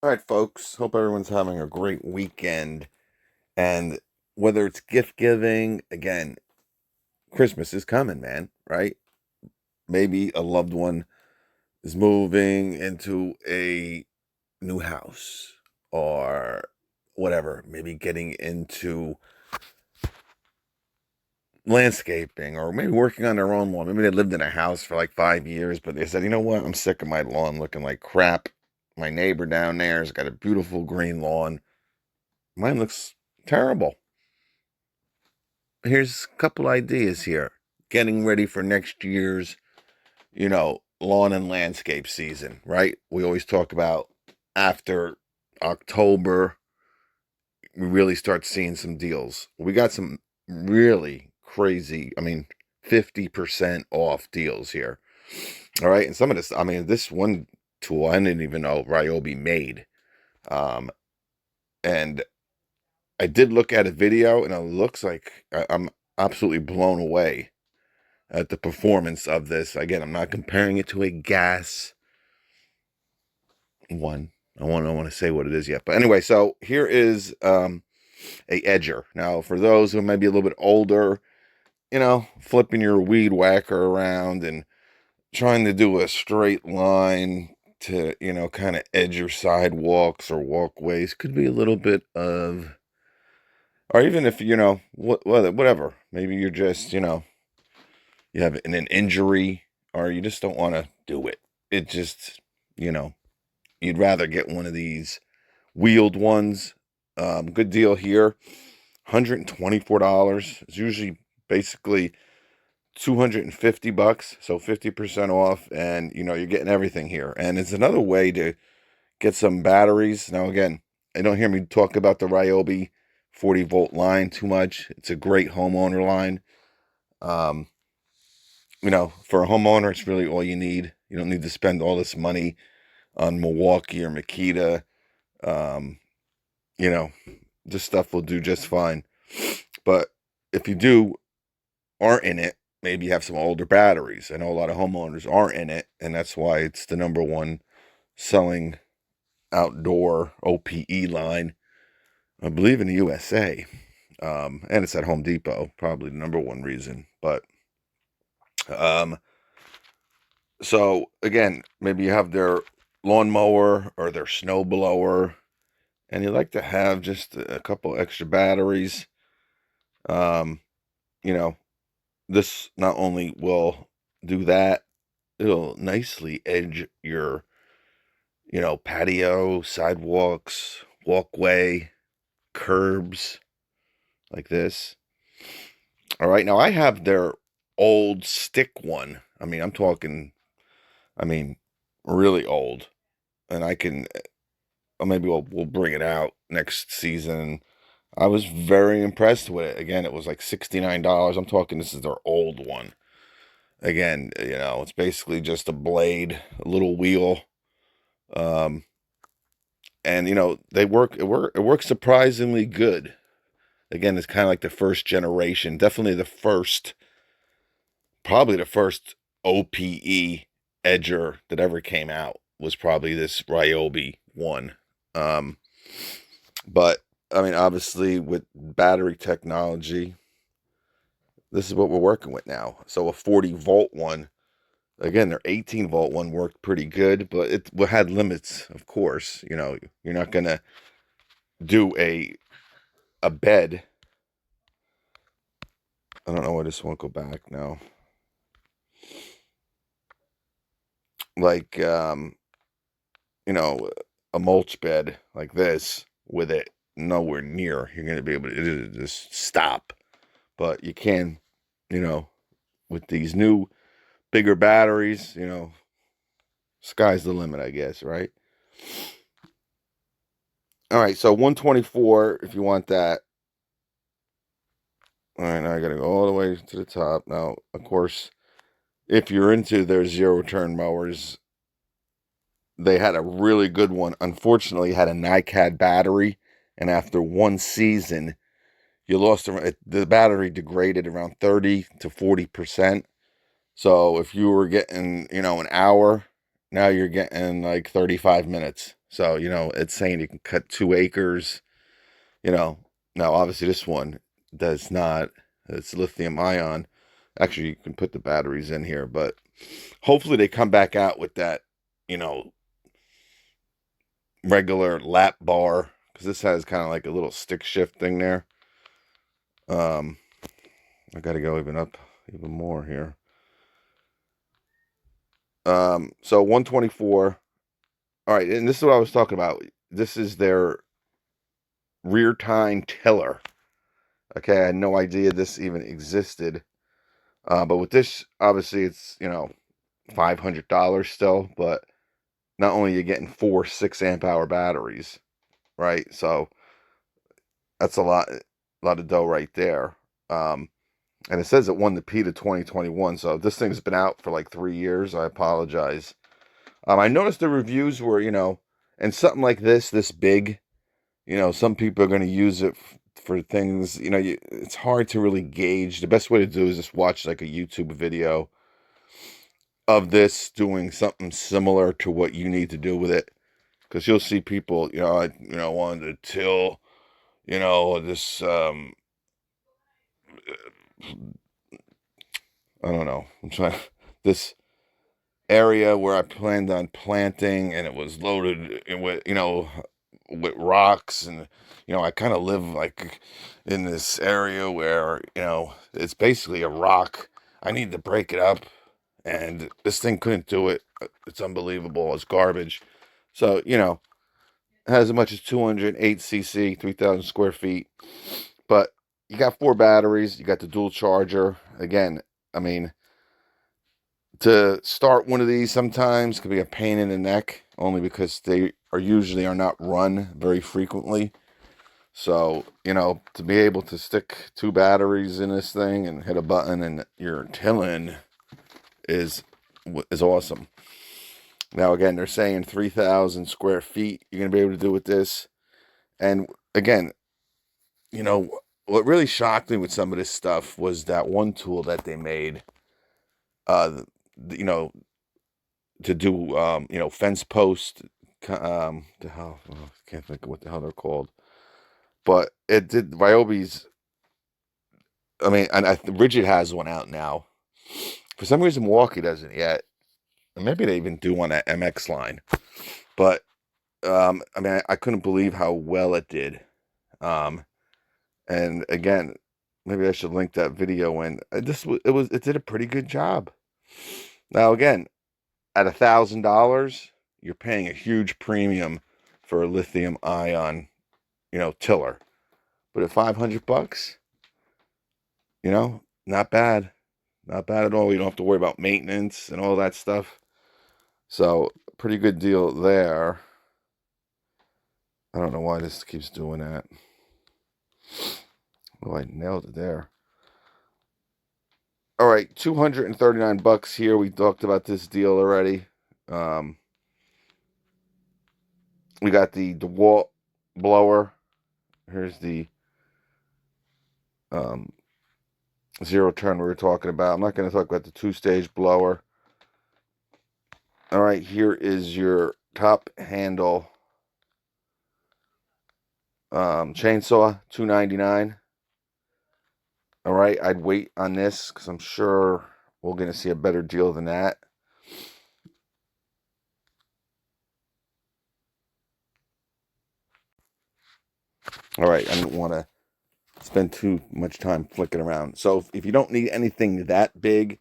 All right, folks. Hope everyone's having a great weekend. And whether it's gift giving, again, Christmas is coming, man, right? Maybe a loved one is moving into a new house or whatever, maybe getting into landscaping or maybe working on their own lawn. Maybe they lived in a house for like 5 years, but they said, you know what? I'm sick of my lawn looking like crap. My neighbor down there has got a beautiful green lawn. Mine looks terrible. Here's a couple ideas here. Getting ready for next year's, lawn and landscape season, right? We always talk about after October, we really start seeing some deals. We got some really crazy, 50% off deals here. All right. And some of this, this one tool, I didn't even know Ryobi made. Um, and I did look at a video and it looks like I'm absolutely blown away at the performance of this. Again, I'm not comparing it to a gas one. I want to say what it is yet. But anyway, so here is a edger. Now, for those who may be a little bit older, flipping your weed whacker around and trying to do a straight line to, kind of edge your sidewalks or walkways could be a little bit of, or even if, whatever. Maybe you're just, you have an injury or you just don't want to do it. It just, you know, you'd rather get one of these wheeled ones. Good deal here. $124. It's usually basically 250 bucks, so 50% off, and you're getting everything here. And it's another way to get some batteries. Now again, I don't hear me talk about the Ryobi 40-volt line too much. It's a great homeowner line. Um, for a homeowner, it's really all you need. You don't need to spend all this money on Milwaukee or Makita. Um, you know, this stuff will do just fine. But if you aren't in it, maybe you have some older batteries. I know a lot of homeowners aren't in it, and that's why it's the number one selling outdoor OPE line, I believe, in the USA. And it's at Home Depot, probably the number one reason. But um, so again, maybe you have their lawnmower or their snow blower, and you like to have just a couple extra batteries. Um, you know, this not only will do that, it'll nicely edge your, patio, sidewalks, walkway, curbs, like this. All right, now I have their old stick one. I'm talking, I mean, really old, and I can, maybe we'll bring it out next season. I was very impressed with it. Again, it was like $69. I'm talking, this is their old one. Again, it's basically just a blade, a little wheel, um, and it works surprisingly good. Again, it's kind of like the first generation, definitely probably the first OPE edger that ever came out was probably this Ryobi one. Um, but obviously with battery technology, this is what we're working with now. So a 40-volt one, again, their 18-volt one worked pretty good, but it had limits, of course. You're not gonna do a bed. I don't know why this won't go back now. Like you know, a mulch bed like this with it nowhere near. You're gonna be able to just stop. But you can, you know, with these new bigger batteries, sky's the limit, I guess, right? All right, so 124 if you want that. All right, now I gotta go all the way to the top. Now, of course, if you're into their zero turn mowers, they had a really good one. Unfortunately, had a NiCad battery, and after one season, you lost the battery degraded around 30 to 40%. So if you were getting, an hour, now you're getting like 35 minutes. So, it's saying you can cut 2 acres, you know. Now, obviously, this one does not. It's lithium ion. Actually, you can put the batteries in here, but hopefully they come back out with that, you know, regular lap bar, because this has kind of like a little stick shift thing there. I got to go even more here. So 124. All right, and this is what I was talking about. This is their rear tine tiller. Okay, I had no idea this even existed. But with this, obviously, it's $500 still. But not only are you getting 4 6 amp hour batteries, right? So that's a lot of dough right there. And it says it won the P to 2021. So this thing's been out for like 3 years. I apologize. I noticed the reviews were, and something like this big, some people are going to use it for things, it's hard to really gauge. The best way to do is just watch like a YouTube video of this doing something similar to what you need to do with it. Because you'll see people, I wanted to till, this, I don't know, I'm trying, this area where I planned on planting, and it was loaded with rocks, and I kind of live like in this area where it's basically a rock. I need to break it up, and this thing couldn't do it. It's unbelievable. It's garbage. So it has as much as 208 cc, 3,000 square feet, but you got 4 batteries. You got the dual charger. Again, I mean, to start one of these sometimes can be a pain in the neck, only because they are not run very frequently. So, to be able to stick 2 batteries in this thing and hit a button and you're tilling is awesome. Now, again, they're saying 3,000 square feet you're going to be able to do with this. And again, what really shocked me with some of this stuff was that one tool that they made, you know, to do, fence post, the hell, I can't think of what the hell they're called, but it did Ryobi's. I mean, and Rigid has one out now. For some reason, Milwaukee doesn't yet. And maybe they even do one at MX line. But I mean, I couldn't believe how well it did. And again, maybe I should link that video in. It did a pretty good job. Now again, at $1,000, you're paying a huge premium for a lithium ion, tiller. But at $500, not bad. Not bad at all. You don't have to worry about maintenance and all that stuff. So, pretty good deal there. I don't know why this keeps doing that. Oh, I nailed it there. All right, $239 here. We talked about this deal already. We got the DeWalt blower. Here's the zero turn we were talking about. I'm not going to talk about the 2-stage blower. All right, here is your top handle chainsaw, $299. All right, I'd wait on this because I'm sure we're going to see a better deal than that. All right, I don't want to spend too much time flicking around. So if you don't need anything that big,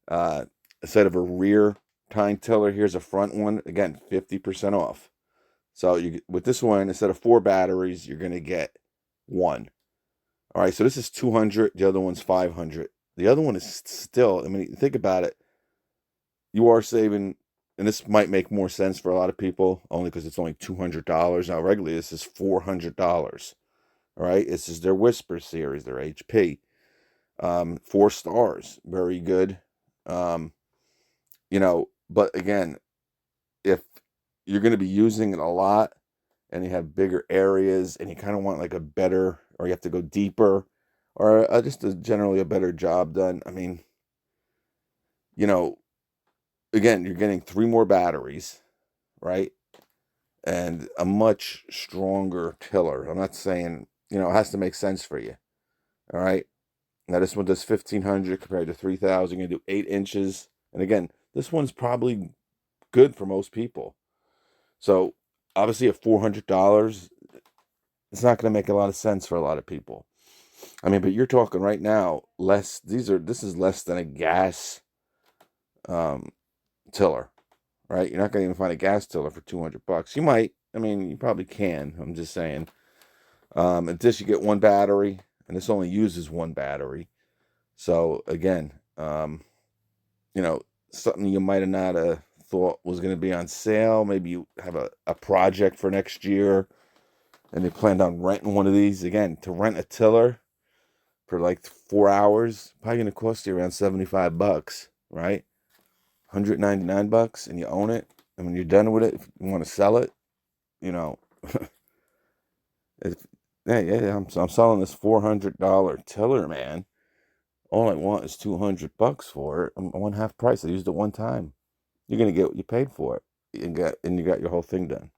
instead of a rear tine tiller, here's a front one. Again, 50% off. So with this one, instead of 4 batteries, you're going to get 1. All right, so this is 200. The other one's 500. The other one is still, I mean, think about it. You are saving, and this might make more sense for a lot of people, only because it's only $200. Now, regularly, this is $400. All right, this is their Whisper series, their HP. 4 stars, very good. But again, if you're going to be using it a lot and you have bigger areas and you kind of want like a better, or you have to go deeper, or just generally a better job done, I mean, again, you're getting 3 more batteries, right? and a much stronger tiller. I'm not saying, it has to make sense for you. All right. Now this one does 1,500 compared to 3,000. You're gonna do 8 inches, and again, this one's probably good for most people. So obviously, at $400, it's not gonna make a lot of sense for a lot of people. I mean, but you're talking right now less. This is less than a gas um, tiller, right? You're not gonna even find a gas tiller for $200. You might. I mean, you probably can. I'm just saying. At this, you get one battery, and this only uses one battery. So again, you know, something you might have not thought was going to be on sale. Maybe you have a project for next year, and they planned on renting one of these. Again, to rent a tiller for like 4 hours, probably going to cost you around $75, right? $199, and you own it. And when you're done with it, if you want to sell it, you know, if, yeah, I'm selling this $400 tiller, man. All I want is $200 for it. I'm one half price. I used it one time. You're gonna get what you paid for it. And you got your whole thing done.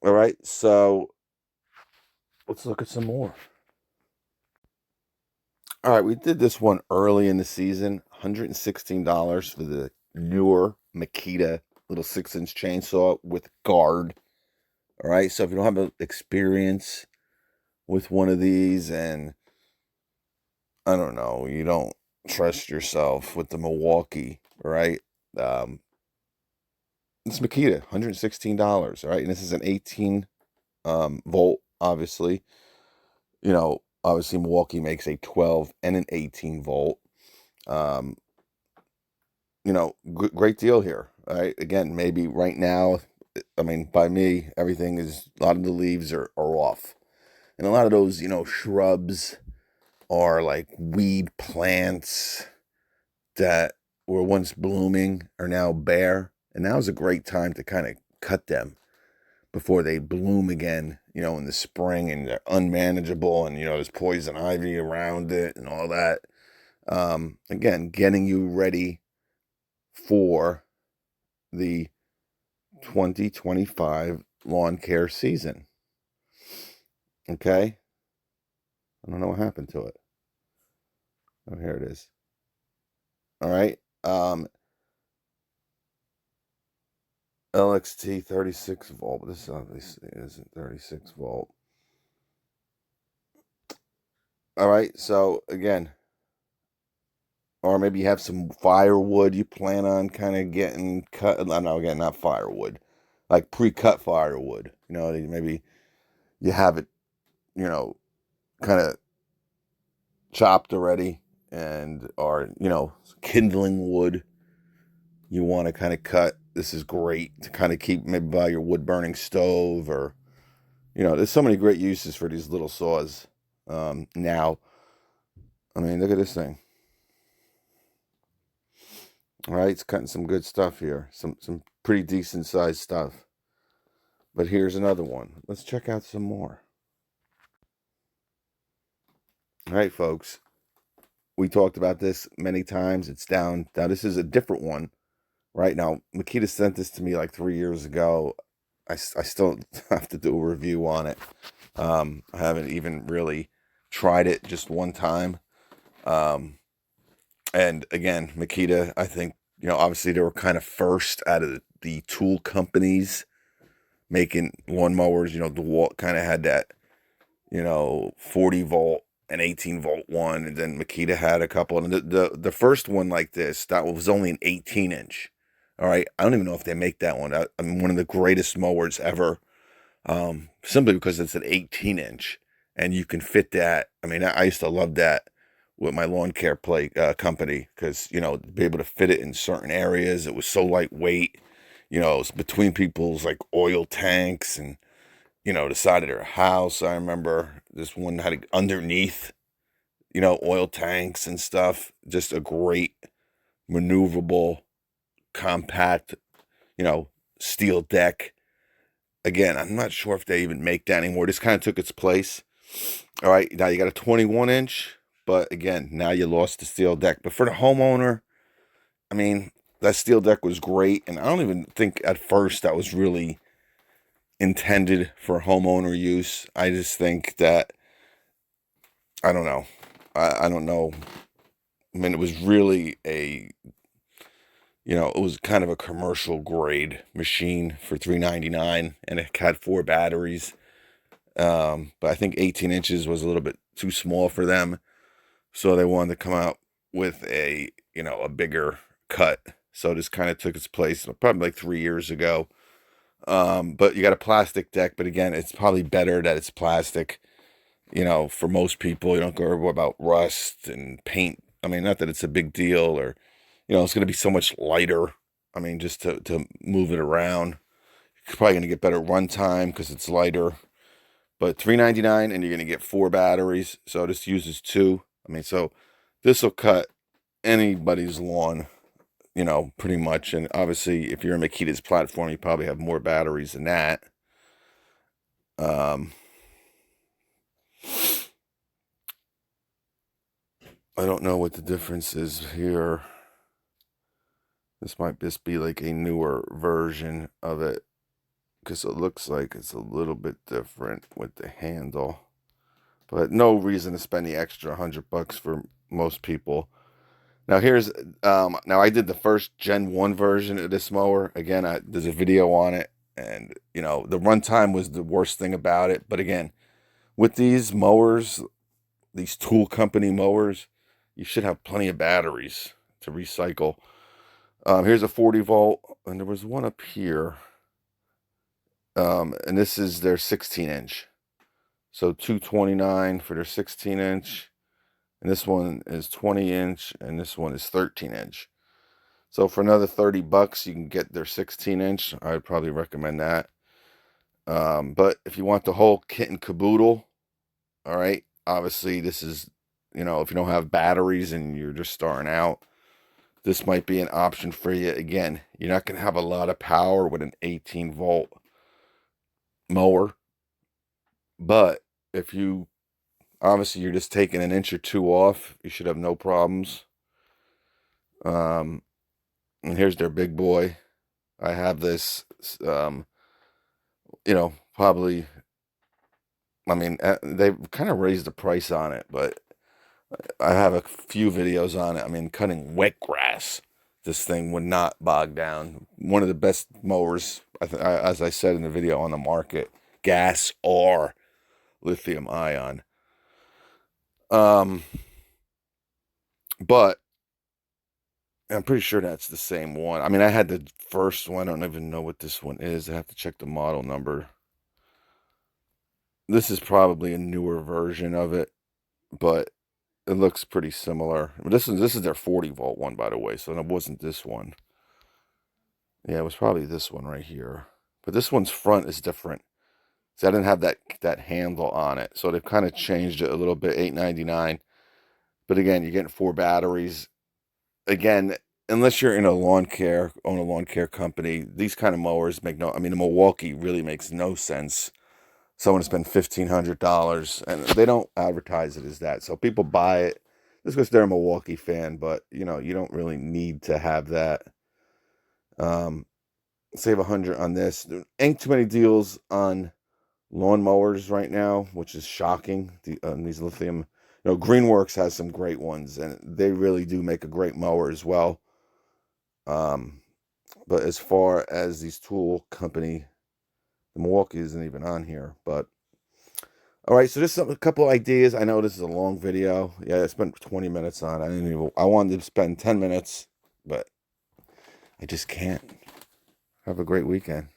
All right, so let's look at some more. All right, we did this one early in the season. $116 for the newer Makita little 6-inch chainsaw with guard. All right, so if you don't have experience with one of these, and I don't know, you don't trust yourself with the Milwaukee, right? Um, it's Makita, $116, all right, and this is an 18 volt, obviously. Obviously Milwaukee makes a 12 and an 18 volt. Um, great deal here. All right, again, maybe right now, I mean, by me, everything is, a lot of the leaves are off, and a lot of those, shrubs are like weed plants that were once blooming are now bare, and now's a great time to kind of cut them before they bloom again, in the spring, and they're unmanageable, and there's poison ivy around it and all that. Again, getting you ready for the 2025 lawn care season. Okay? I don't know what happened to it. Oh, here it is. All right. LXT 36 volt, but this obviously isn't 36 volt. All right, so again, or maybe you have some firewood you plan on kind of getting cut. No, again, not firewood, like pre-cut firewood. Maybe you have it, kind of chopped already, or kindling wood you want to kind of cut. This is great to kind of keep maybe by your wood burning stove, or there's so many great uses for these little saws. Now, I mean, look at this thing. All right, it's cutting some good stuff here. Some pretty decent sized stuff. But here's another one. Let's check out some more. All right, folks. We talked about this many times. It's down. Now, this is a different one. Right now, Makita sent this to me like 3 years ago. I still have to do a review on it. I haven't even really tried it just one time. And again, Makita, I think, obviously they were kind of first out of the tool companies making lawnmowers. The wall kind of had that, 40 volt and 18 volt one. And then Makita had a couple. And the first one like this, that was only an 18-inch. All right. I don't even know if they make that one. I mean, one of the greatest mowers ever. Simply because it's an 18-inch and you can fit that. I mean, I used to love that with my lawn care company, because to be able to fit it in certain areas. It was so lightweight. It's between people's like oil tanks and the side of their house. I remember this one had underneath oil tanks and stuff. Just a great maneuverable, compact steel deck. Again, I'm not sure if they even make that anymore. This kind of took its place. All right, now you got a 21-inch, but again, now you lost the steel deck. But for the homeowner, I mean, that steel deck was great, and I don't even think at first that was really intended for homeowner use. I just think that, I don't know. I don't know. I mean, it was really it was kind of a commercial grade machine for $3.99, and it had 4 batteries. But I think 18 inches was a little bit too small for them, so they wanted to come out with a bigger cut. So this kind of took its place probably like 3 years ago. But you got a plastic deck, but again, it's probably better that it's plastic. For most people, you don't go worry about rust and paint. I mean, not that it's a big deal, or it's going to be so much lighter. I mean, just to move it around, you're probably going to get better run time because it's lighter. But $3.99, and you're going to get 4 batteries. So this uses 2. I mean, so this will cut anybody's lawn, pretty much. And obviously, if you're in Makita's platform, you probably have more batteries than that. I don't know what the difference is here. This might just be like a newer version of it, because it looks like it's a little bit different with the handle. But no reason to spend the extra $100 for most people. Now now I did the first Gen 1 version of this mower. Again, there's a video on it, and the runtime was the worst thing about it. But again, with these mowers, these tool company mowers, you should have plenty of batteries to recycle. Here's a 40 volt, and there was one up here. And this is their 16 inch. So $229 for their 16 inch. And this one is 20 inch, and this one is 13 inch. So for another $30, you can get their 16 inch. I would probably recommend that. But if you want the whole kit and caboodle, all right, obviously this is, if you don't have batteries and you're just starting out, this might be an option for you. Again, you're not going to have a lot of power with an 18 volt mower. But if obviously you're just taking an inch or 2 off, you should have no problems. And here's their big boy. I have this, probably, I mean, they've kind of raised the price on it, but I have a few videos on it. I mean, cutting wet grass, this thing would not bog down. One of the best mowers, as I said in the video, on the market, gas or lithium ion. But I'm pretty sure that's the same one. I mean, I had the first one. I don't even know what this one is. I have to check the model number. This is probably a newer version of it, but it looks pretty similar. This is their 40 volt one, by the way, so it wasn't this one. Yeah, it was probably this one right here. But this one's front is different. See, I didn't have that handle on it, so they've kind of changed it a little bit. $8.99. But again, you're getting 4 batteries. Again, unless you're in own a lawn care company, these kind of mowers make no. I mean, the Milwaukee really makes no sense. Someone to spend $1,500, and they don't advertise it as that, so people buy it just because they're a Milwaukee fan. But you don't really need to have that. Save $100 on this. There ain't too many deals on lawn mowers right now, which is shocking. These lithium, Greenworks has some great ones, and they really do make a great mower as well. But as far as these tool company, the Milwaukee isn't even on here. But all right, so just a couple ideas. I know this is a long video. Yeah, I spent 20 minutes on it. I wanted to spend 10 minutes, but I just can't. Have a great weekend.